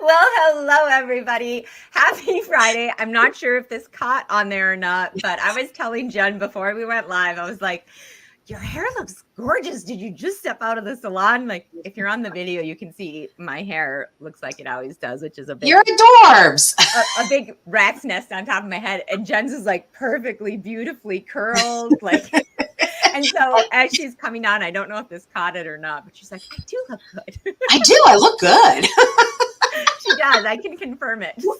Well, hello, everybody. Happy Friday. I'm not sure if this caught on there or not, but I was telling Jenn before we went live, I was like, your hair looks gorgeous. Did you just step out of the salon? Like, if you're on the video, you can see my hair looks like it always does, which is a big, you're adorbs. a big rat's nest on top of my head. And Jenn's is like perfectly, beautifully curled. Like, and so as she's coming on, I don't know if this caught it or not, but she's like, I do look good. I do. I look good. She does. I can confirm it. So,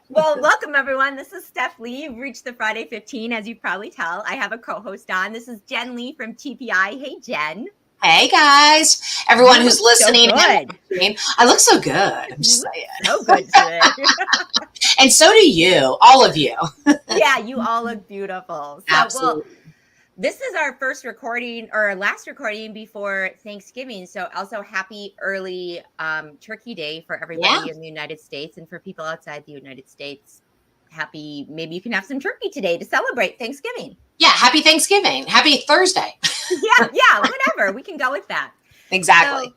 well, welcome everyone. This is Steph Lee. You've reached the Friday 15, as you probably tell. I have a co-host on. This is Jenn Lee from TPI. Hey, Jenn. Hey guys, everyone who's listening. So good. I look so good. I'm just saying. So good today. And so do you, all of you. Yeah, you all look beautiful. So, Absolutely. Well, this is our first recording or our last recording before Thanksgiving. So also happy early Turkey Day for everybody in the United States, and for people outside the United States. Happy, maybe you can have some turkey today to celebrate Thanksgiving. Yeah, happy Thanksgiving. Happy Thursday. Yeah, whatever. We can go with that. Exactly. So,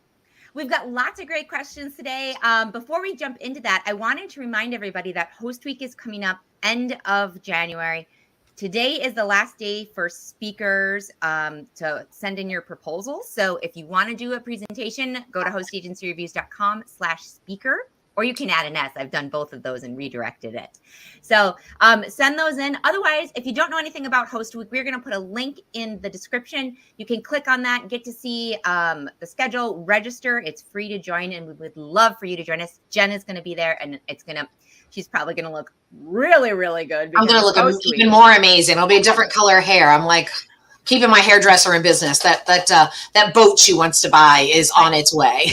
we've got lots of great questions today. Before we jump into that, I wanted to remind everybody that Host Week is coming up end of January. Today is the last day for speakers to send in your proposals. So if you want to do a presentation, go to hostagencyreviews.com/speaker, or you can add an S. I've done both of those and redirected it. So send those in. Otherwise, if you don't know anything about Host Week, we're going to put a link in the description. You can click on that, get to see the schedule, register. It's free to join, and we would love for you to join us. Jenn is going to be there, and she's probably going to look really, really good. I'm going to look even more amazing. It'll be a different color hair. I'm like keeping my hairdresser in business. That boat she wants to buy is on its way.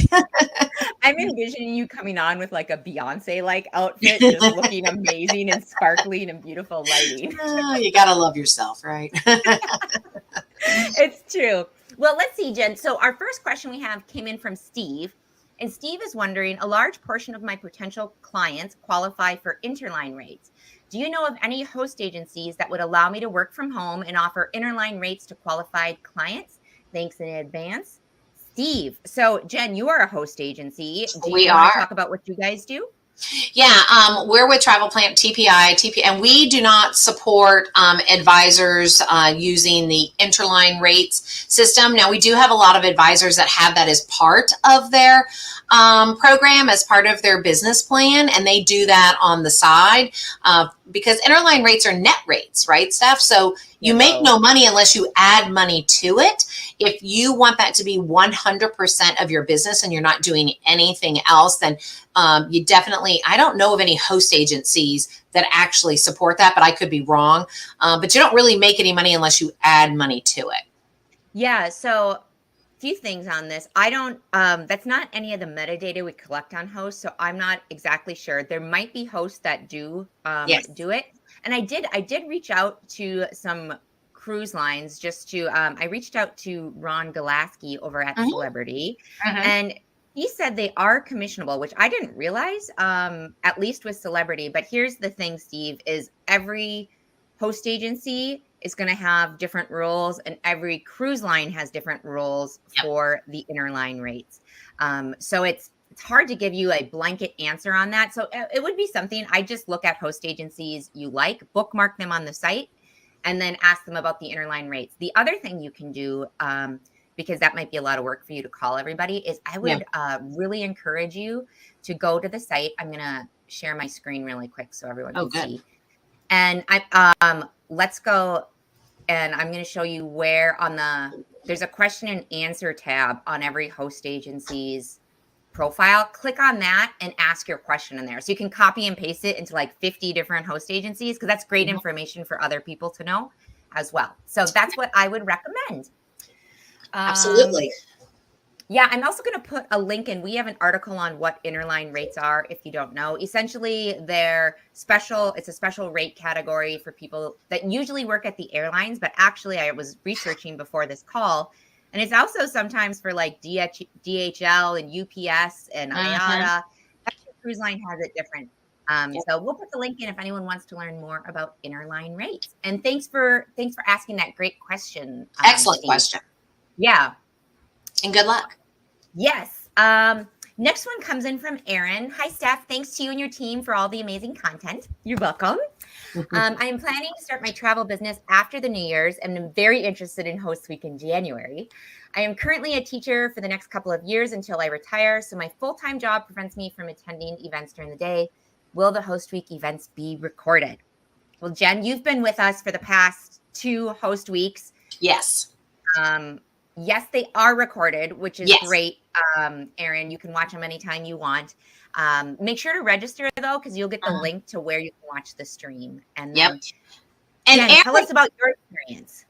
I'm envisioning you coming on with like a Beyonce-like outfit, just looking amazing and sparkling and beautiful lighting. You got to love yourself, right? It's true. Well, let's see, Jenn. So our first question we have came in from Steve. And Steve is wondering, a large portion of my potential clients qualify for Interline rates. Do you know of any host agencies that would allow me to work from home and offer Interline rates to qualified clients? Thanks in advance. Steve. So, Jenn, you are a host agency. Do you want to talk about what you guys do? Yeah, we're with Travel Plant TPI, and we do not support advisors using the Interline rates system. Now, we do have a lot of advisors that have that as part of their program, as part of their business plan, and they do that on the side because Interline rates are net rates, right, Steph? So you make no money unless you add money to it. If you want that to be 100% of your business and you're not doing anything else, then you definitely, I don't know of any host agencies that actually support that, but I could be wrong. But you don't really make any money unless you add money to it. Yeah. So a few things on this. I don't, that's not any of the metadata we collect on hosts. So I'm not exactly sure. There might be hosts that do do it. And I did reach out to some cruise lines just to, I reached out to Ron Galaski over at Celebrity, and he said they are commissionable, which I didn't realize, at least with Celebrity. But here's the thing, Steve, is every host agency is going to have different rules, and every cruise line has different rules for the Interline rates. So it's hard to give you a blanket answer on that. So it would be something, I just look at host agencies you like, bookmark them on the site, and then ask them about the Interline rates. The other thing you can do, because that might be a lot of work for you to call everybody, is I would really encourage you to go to the site. I'm going to share my screen really quick so everyone can see. And let's go, and I'm going to show you where there's a question and answer tab on every host agency's profile. Click on that and ask your question in there. So you can copy and paste it into like 50 different host agencies, because that's great information for other people to know as well. So that's what I would recommend. Absolutely. Yeah, I'm also going to put a link in. We have an article on what Interline rates are, if you don't know. Essentially, they're special. It's a special rate category for people that usually work at the airlines. But actually, I was researching before this call, and it's also sometimes for like DHL and UPS and IATA. Every cruise line has it different. So we'll put the link in if anyone wants to learn more about Interline rates. And thanks for asking that great question. Excellent question. Yeah. And good luck. Yes. Next one comes in from Erin. Hi, Steph. Thanks to you and your team for all the amazing content. You're welcome. I am planning to start my travel business after the New Year's and am very interested in Host Week in January. I am currently a teacher for the next couple of years until I retire, so my full-time job prevents me from attending events during the day. Will the Host Week events be recorded? Well, Jenn, you've been with us for the past 2 Host Weeks. Yes. Yes, they are recorded, which is great. Erin, you can watch them anytime you want. Make sure to register though, because you'll get the link to where you can watch the stream. And then, and Jenn, tell us about your experience.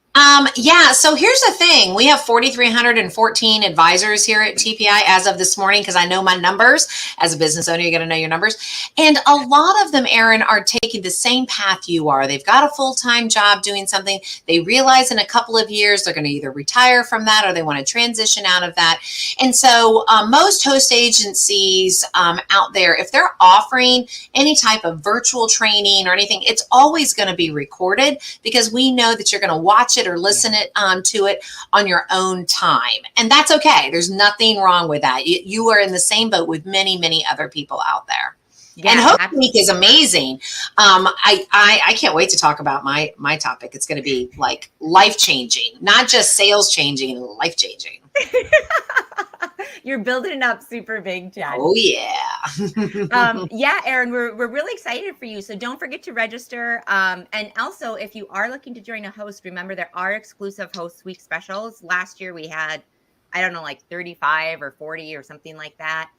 So here's the thing. We have 4,314 advisors here at TPI as of this morning, because I know my numbers. As a business owner, you got to know your numbers. And a lot of them, Erin, are taking the same path you are. They've got a full-time job doing something. They realize in a couple of years they're going to either retire from that or they want to transition out of that. And so most host agencies out there, if they're offering any type of virtual training or anything, it's always going to be recorded, because we know that you're going to watch it or listen to it on your own time. And that's okay. There's nothing wrong with that. You are in the same boat with many, many other people out there. Yeah, and Host Week is amazing. I can't wait to talk about my topic. It's going to be like life-changing, not just sales-changing, life-changing. You're building it up super big, Jenn. Oh, yeah. Yeah, Erin, we're really excited for you. So don't forget to register. And also, if you are looking to join a host, remember there are exclusive Host Week specials. Last year we had, I don't know, like 35 or 40 or something like that,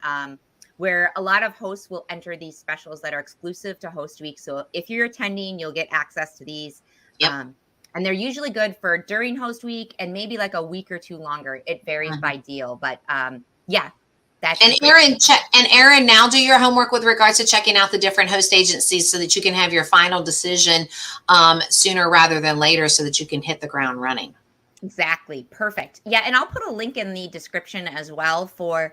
where a lot of hosts will enter these specials that are exclusive to Host Week. So if you're attending, you'll get access to these. And they're usually good for during Host Week and maybe like a week or 2 longer. It varies by deal, but yeah. And Erin, now do your homework with regards to checking out the different host agencies so that you can have your final decision sooner rather than later, so that you can hit the ground running. Exactly. Perfect. Yeah. And I'll put a link in the description as well for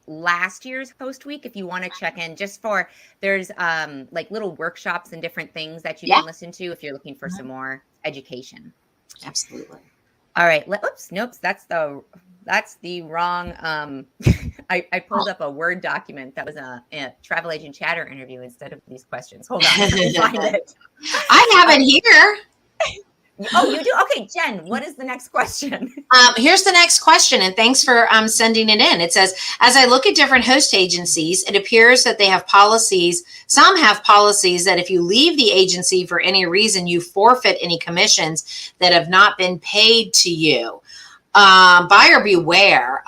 last year's Host Week if you want to check in, just for there's like little workshops and different things that you can listen to if you're looking for some more education. Absolutely. All right. Oops. Nope. That's the wrong. I pulled up a Word document that was a travel agent chatter interview instead of these questions. Hold on. Let me find it. I have it here. Oh, you do? Okay, Jenn, what is the next question? Here's the next question, and thanks for sending it in. It says, as I look at different host agencies, it appears that they have policies. Some have policies that if you leave the agency for any reason, you forfeit any commissions that have not been paid to you. Buyer beware.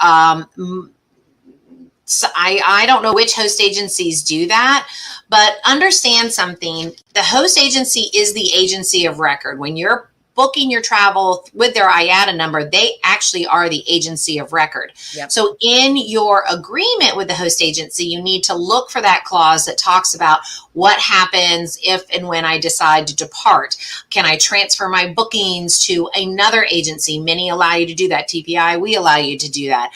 So I don't know which host agencies do that, but understand something. The host agency is the agency of record. When you're booking your travel with their IATA number, they actually are the agency of record. So in your agreement with the host agency, you need to look for that clause that talks about what happens if and when I decide to depart. Can I transfer my bookings to another agency? Many allow you to do that. TPI, we allow you to do that.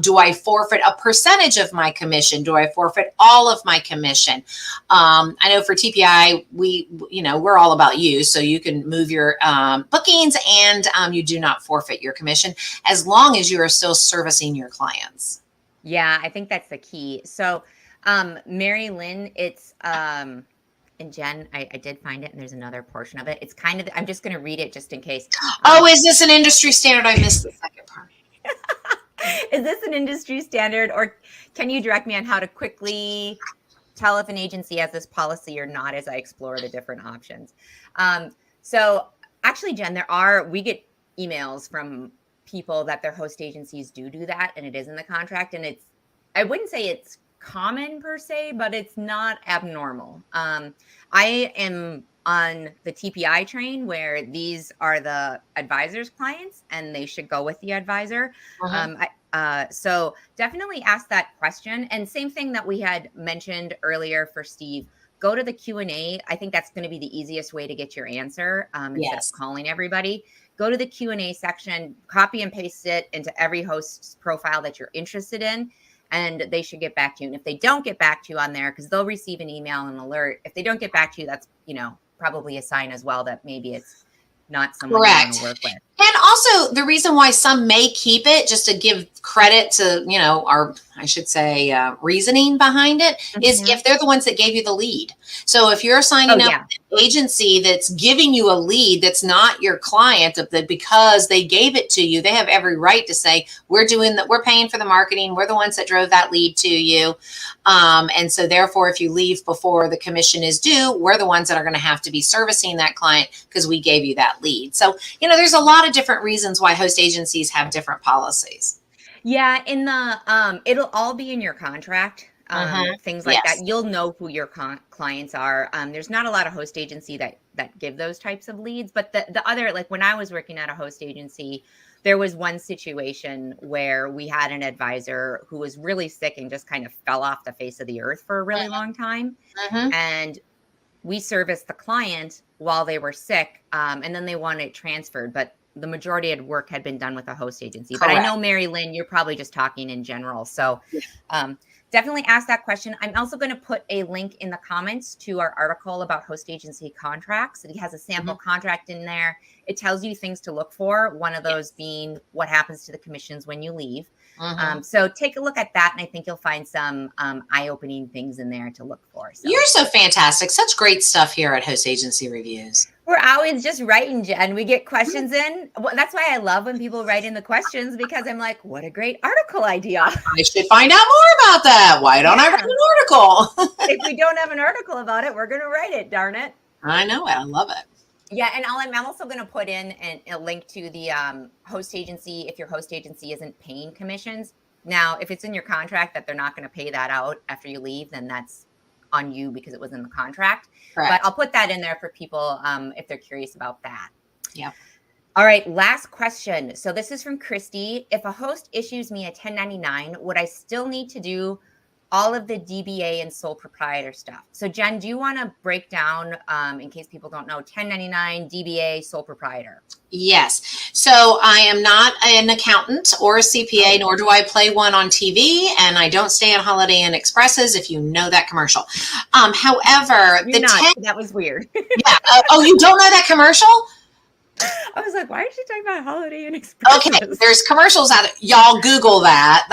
Do I forfeit a percentage of my commission? Do I forfeit all of my commission? I know for TPI, we're all about you, so you can move your bookings and you do not forfeit your commission as long as you are still servicing your clients. Yeah, I think that's the key. So Mary Lynn, it's and Jenn, I did find it, and there's another portion of it. It's kind of, I'm just going to read it just in case. Is this an industry standard? I missed the second part. Is this an industry standard, or can you direct me on how to quickly tell if an agency has this policy or not as I explore the different options? So actually, Jenn, we get emails from people that their host agencies do that, and it is in the contract. And I wouldn't say it's common per se, but it's not abnormal. I am on the TPI train where these are the advisor's clients and they should go with the advisor. So definitely ask that question. And same thing that we had mentioned earlier for Steve, go to the Q&A. I think that's going to be the easiest way to get your answer instead of calling everybody. Go to the Q&A section, copy and paste it into every host's profile that you're interested in, and they should get back to you. And if they don't get back to you on there, because they'll receive an email and alert, if they don't get back to you, that's probably a sign as well that maybe it's not someone you want to work with. And also, also the reason why some may keep it, just to give credit to, our, I should say, reasoning behind it, is if they're the ones that gave you the lead. So if you're signing up with an agency that's giving you a lead that's not your client, because they gave it to you, they have every right to say, we're paying for the marketing. We're the ones that drove that lead to you. And so therefore, if you leave before the commission is due, we're the ones that are going to have to be servicing that client because we gave you that lead. So, there's a lot of different reasons why host agencies have different policies. Yeah, in the it'll all be in your contract. Things like that. You'll know who your clients are. There's not a lot of host agency that give those types of leads, but the other, like when I was working at a host agency, there was one situation where we had an advisor who was really sick and just kind of fell off the face of the earth for a really long time. And we serviced the client while they were sick, and then they wanted it transferred, but the majority of work had been done with a host agency. Correct. But I know, Mary Lynn, you're probably just talking in general. So definitely ask that question. I'm also going to put a link in the comments to our article about host agency contracts. It has a sample contract in there. It tells you things to look for. One of those being what happens to the commissions when you leave. So take a look at that, and I think you'll find some eye-opening things in there to look for. So. You're so fantastic. Such great stuff here at Host Agency Reviews. We're always just writing, Jen. We get questions in. Well, that's why I love when people write in the questions, because I'm like, what a great article idea. I should find out more about that. Why don't I write an article? If we don't have an article about it, we're going to write it, darn it. I know it. I love it. Yeah, and I'm also going to put in a link to the host agency if your host agency isn't paying commissions. Now, if it's in your contract that they're not going to pay that out after you leave, then that's on you because it was in the contract. Correct. But I'll put that in there for people if they're curious about that. Yeah. All right, last question. So this is from Christy. If a host issues me a 1099, would I still need to do all of the DBA and sole proprietor stuff? So Jen, do you want to break down, in case people don't know, 1099, DBA, sole proprietor? Yes. So I am not an accountant or a CPA, nor do I play one on TV, and I don't stay on Holiday Inn Expresses, if you know that commercial. However, that was weird. Yeah. Oh, you don't know that commercial? I was like, why is she talking about Holiday Inn Express? Okay, there's commercials out there. Y'all Google that.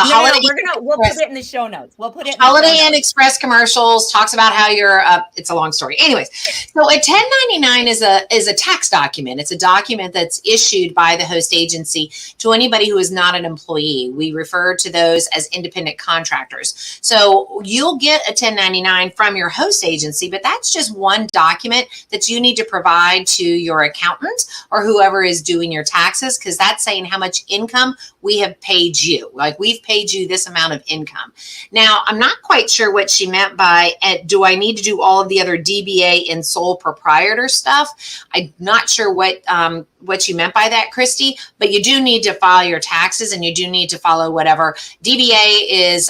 We'll put it in the show notes. We'll put it in Holiday Inn Express commercials talks about how you're it's a long story. Anyways, so a 1099 is a tax document. It's a document that's issued by the host agency to anybody who is not an employee. We refer to those as independent contractors. So you'll get a 1099 from your host agency, but that's just one document that you need to provide to your accountant or whoever is doing your taxes, because that's saying how much income we have paid you. Like, we've paid you this amount of income. Now, I'm not quite sure what she meant by, do I need to do all of the other DBA and sole proprietor stuff? I'm not sure what you meant by that, Christy, but you do need to file your taxes, and you do need to follow whatever. DBA is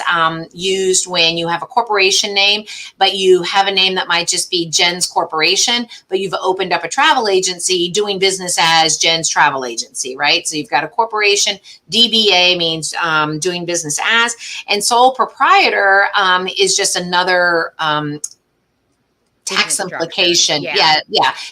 used when you have a corporation name, but you have a name that might just be Jenn's Corporation, but you've opened up a travel agency doing business as Jenn's Travel Agency, right? So you've got a corporation. DBA means doing business as, and sole proprietor is just another tax implication. Yeah.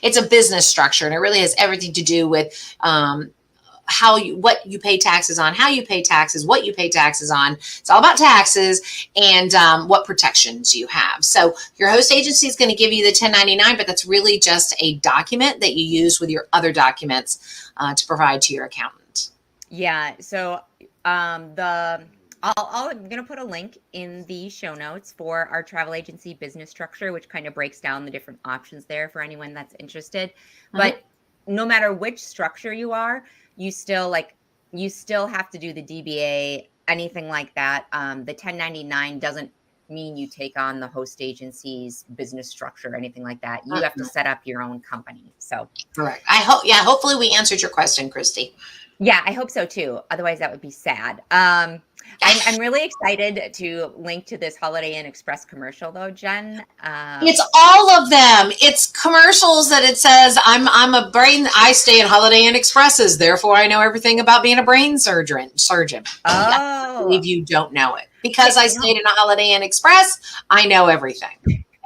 It's a business structure, and it really has everything to do with what you pay taxes on, how you pay taxes, what you pay taxes on. It's all about taxes and what protections you have. So your host agency is going to give you the 1099, but that's really just a document that you use with your other documents to provide to your accountant. Yeah. So I'm going to put a link in the show notes for our travel agency business structure, which kind of breaks down the different options there for anyone that's interested. But no matter which structure you are, you still have to do the DBA, anything like that. The 1099 doesn't mean you take on the host agency's business structure or anything like that. You have to set up your own company. So correct. Hopefully we answered your question, Christy. Yeah, I hope so too. Otherwise that would be sad. I'm really excited to link to this Holiday Inn Express commercial though, Jen. It's all of them. It's commercials that it says, I stay in Holiday Inn Expresses, therefore I know everything about being a brain surgeon. Oh. I believe you don't know it. Because I stayed in a Holiday Inn Express, I know everything.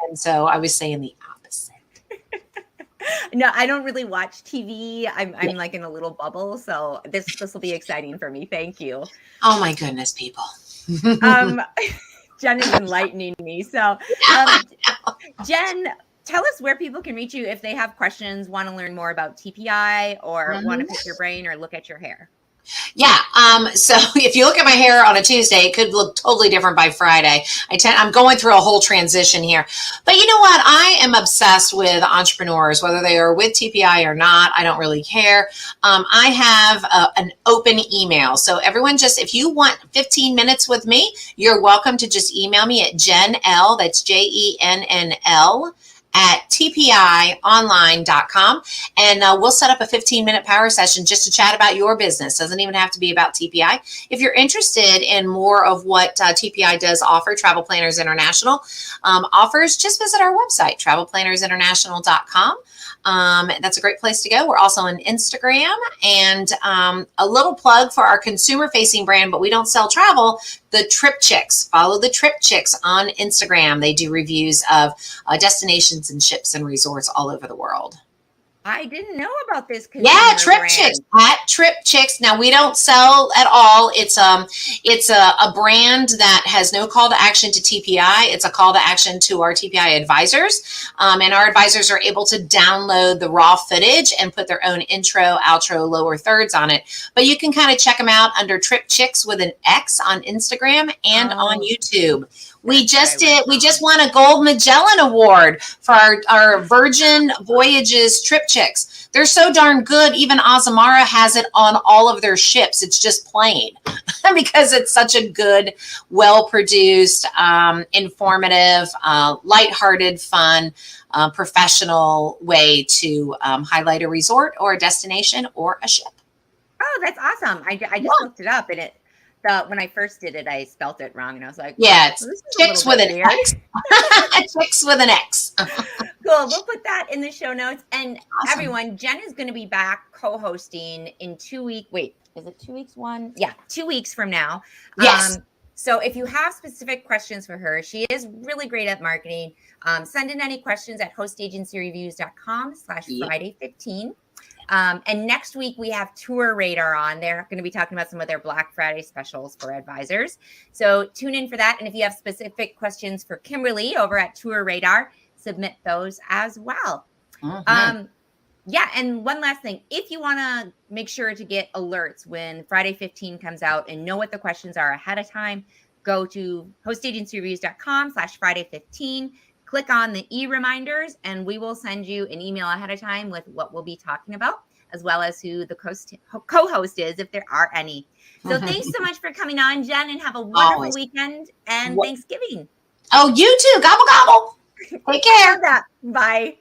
And so I was saying the opposite. No, I don't really watch TV. I'm like in a little bubble, so this will be exciting for me. Thank you. Oh my goodness, people. Jenn is enlightening me. So, Jenn, tell us where people can reach you if they have questions, want to learn more about TPI, or want to pick your brain or look at your hair. Yeah. So if you look at my hair on a Tuesday, it could look totally different by Friday. I'm going through a whole transition here, but you know what? I am obsessed with entrepreneurs, whether they are with TPI or not. I don't really care. I have an open email. So everyone if you want 15 minutes with me, you're welcome to just email me at jennl, that's JENNL, at tpionline.com, and we'll set up a 15-minute power session just to chat about your business. Doesn't even have to be about TPI. If you're interested in more of what TPI does offer, Travel Planners International offers, just visit our website, travelplannersinternational.com. That's a great place to go. We're also on Instagram, and a little plug for our consumer-facing brand, but we don't sell travel, the Trip Chicks. Follow the Trip Chicks on Instagram. They do reviews of destinations and ships and resorts all over the world. I didn't know about this. Yeah, Trip Chicks, at Trip Chicks. Now, we don't sell at all. It's a brand that has no call to action to TPI. It's a call to action to our TPI advisors. And our advisors are able to download the raw footage and put their own intro, outro, lower thirds on it. But you can kind of check them out under Trip Chicks with an X on Instagram and on YouTube. We just won a Gold Magellan Award for our Virgin Voyages Trip Chicks. They're so darn good. Even Azamara has it on all of their ships. It's just plain because it's such a good, well-produced, informative, lighthearted, fun, professional way to highlight a resort or a destination or a ship. Oh, that's awesome. I just looked it up, and when I first did it, I spelt it wrong, and I was like, yeah, it's Chicks with an X. Chicks with an X. Cool. We'll put that in the show notes. And everyone, Jenn is going to be back co-hosting in 2 weeks. Wait, is it 2 weeks? 2 weeks from now. Yes. So if you have specific questions for her, she is really great at marketing. Send in any questions at hostagencyreviews.com/Friday15. And next week we have Tour Radar on. They're going to be talking about some of their Black Friday specials for advisors. So tune in for that. And if you have specific questions for Kimberly over at Tour Radar, submit those as well. Yeah. And one last thing, if you want to make sure to get alerts when Friday 15 comes out and know what the questions are ahead of time, go to hostagencyreviews.com/Friday15. Click on the e-reminders, and we will send you an email ahead of time with what we'll be talking about, as well as who the co-host is, if there are any. So thanks so much for coming on, Jenn, and have a wonderful weekend and Thanksgiving. Oh, you too. Gobble, gobble. Take care. Bye.